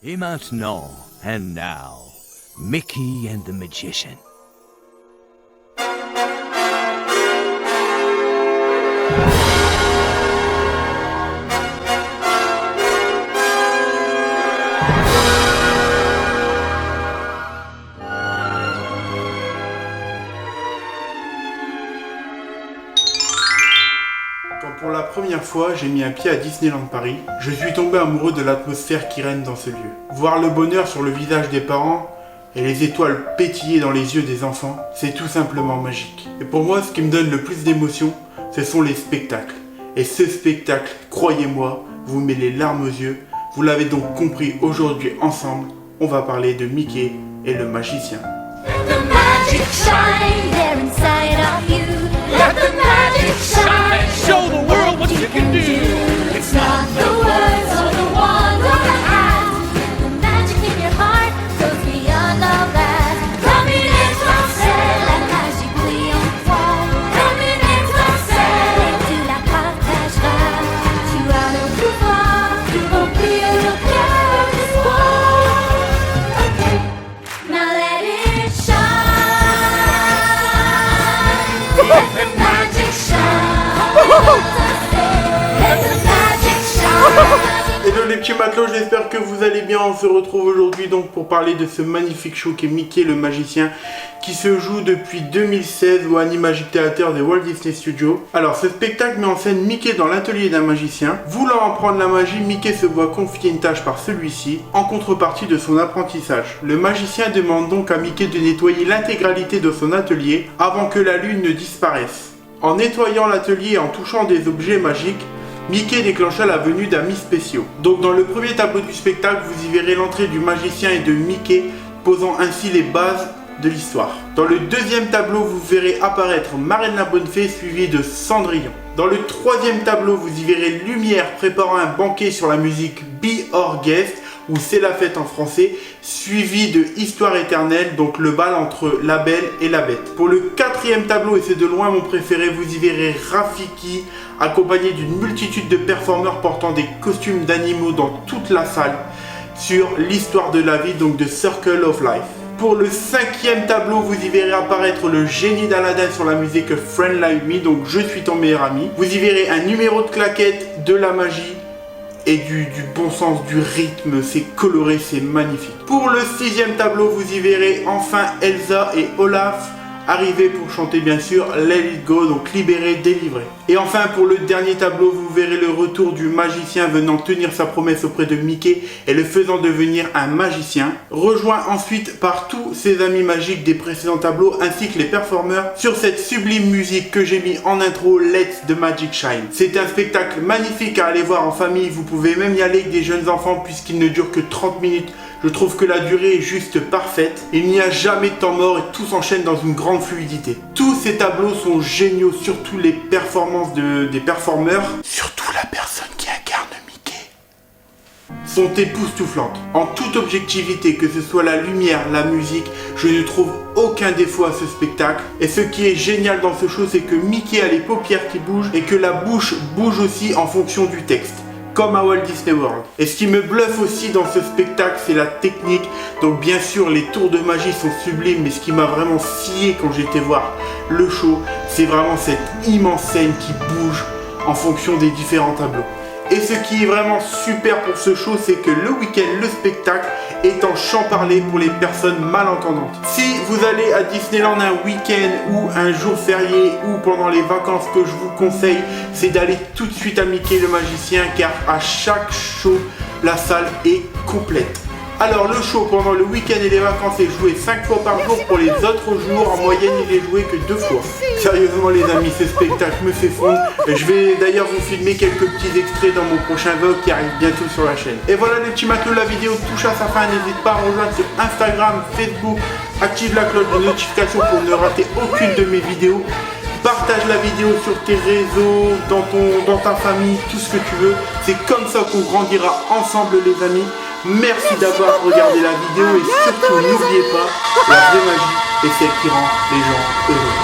Et maintenant, and now, Mickey and the Magician. Quand pour la première fois j'ai mis un pied à Disneyland Paris, je suis tombé amoureux de l'atmosphère qui règne dans ce lieu. Voir le bonheur sur le visage des parents et les étoiles pétiller dans les yeux des enfants, c'est tout simplement magique. Et pour moi, ce qui me donne le plus d'émotion, ce sont les spectacles. Et ce spectacle, croyez-moi, vous met les larmes aux yeux. Vous l'avez donc compris, aujourd'hui ensemble, on va parler de Mickey et le magicien. Let the magic shine there inside of you. Let the magic shine. Show the world what you can do. It's not the words or the wand or the hat. The magic in your heart goes beyond all that. Comme une étoile, c'est la magie brillante. Comme une étoile, et tu la partageras. Tu as le pouvoir de remplir le cœur d'espoir. Okay, now let it shine. Let the magic shine. Hello les petits matelots, j'espère que vous allez bien. On se retrouve aujourd'hui donc pour parler de ce magnifique show qui est Mickey le magicien, qui se joue depuis 2016 au Animagic Theater des Walt Disney Studios. Alors ce spectacle met en scène Mickey dans l'atelier d'un magicien. Voulant apprendre la magie, Mickey se voit confier une tâche par celui-ci en contrepartie de son apprentissage. Le magicien demande donc à Mickey de nettoyer l'intégralité de son atelier avant que la lune ne disparaisse. En nettoyant l'atelier et en touchant des objets magiques, Mickey déclencha la venue d'amis spéciaux. Donc dans le premier tableau du spectacle, vous y verrez l'entrée du magicien et de Mickey, posant ainsi les bases de l'histoire. Dans le deuxième tableau, vous verrez apparaître Marraine la Bonne Fée suivie de Cendrillon. Dans le troisième tableau, vous y verrez Lumière préparant un banquet sur la musique Be Our Guest, ou C'est la fête en français, suivi de Histoire éternelle, donc le bal entre la Belle et la Bête. Pour le quatrième tableau, et c'est de loin mon préféré, vous y verrez Rafiki, accompagné d'une multitude de performeurs portant des costumes d'animaux dans toute la salle, sur l'histoire de la vie, donc de Circle of Life. Pour le cinquième tableau, vous y verrez apparaître le génie d'Aladin sur la musique Friend Like Me, donc Je suis ton meilleur ami. Vous y verrez un numéro de claquettes, de la magie et du bon sens, du rythme. C'est coloré, c'est magnifique. Pour le sixième tableau, vous y verrez enfin Elsa et Olaf arriver pour chanter bien sûr Let It Go, donc libéré, délivré. Et enfin pour le dernier tableau, vous verrez le retour du magicien venant tenir sa promesse auprès de Mickey et le faisant devenir un magicien, rejoint ensuite par tous ses amis magiques des précédents tableaux ainsi que les performeurs sur cette sublime musique que j'ai mis en intro, Let the Magic Shine. C'est un spectacle magnifique à aller voir en famille, vous pouvez même y aller avec des jeunes enfants puisqu'il ne dure que 30 minutes. Je trouve que la durée est juste parfaite. Il n'y a jamais de temps mort et tout s'enchaîne dans une grande fluidité. Tous ces tableaux sont géniaux, surtout les performances des performeurs. Surtout la personne qui incarne Mickey. Sont époustouflantes. En toute objectivité, que ce soit la lumière, la musique, je ne trouve aucun défaut à ce spectacle. Et ce qui est génial dans ce show, c'est que Mickey a les paupières qui bougent et que la bouche bouge aussi en fonction du texte, comme à Walt Disney World. Et ce qui me bluffe aussi dans ce spectacle, c'est la technique. Donc bien sûr, les tours de magie sont sublimes, mais ce qui m'a vraiment scié quand j'étais voir le show, c'est vraiment cette immense scène qui bouge en fonction des différents tableaux. Et ce qui est vraiment super pour ce show, c'est que le week-end, le spectacle est en chant parlé pour les personnes malentendantes. Si vous allez à Disneyland un week-end ou un jour férié ou pendant les vacances, que je vous conseille, c'est d'aller tout de suite à Mickey le magicien, car à chaque show, la salle est complète. Alors le show pendant le week-end et les vacances est joué 5 fois par jour. Pour les autres jours, en moyenne, il est joué que 2 fois. Sérieusement les amis, ce spectacle me fait fondre. Je vais d'ailleurs vous filmer quelques petits extraits dans mon prochain vlog qui arrive bientôt sur la chaîne. Et voilà les petits matelots, la vidéo touche à sa fin. N'hésite pas à me rejoindre sur Instagram, Facebook. Active la cloche de notification pour ne rater aucune de mes vidéos. Partage la vidéo sur tes réseaux, dans ta famille, tout ce que tu veux. C'est comme ça qu'on grandira ensemble les amis. Merci d'avoir regardé la vidéo et surtout n'oubliez pas, la vraie magie est celle qui rend les gens heureux.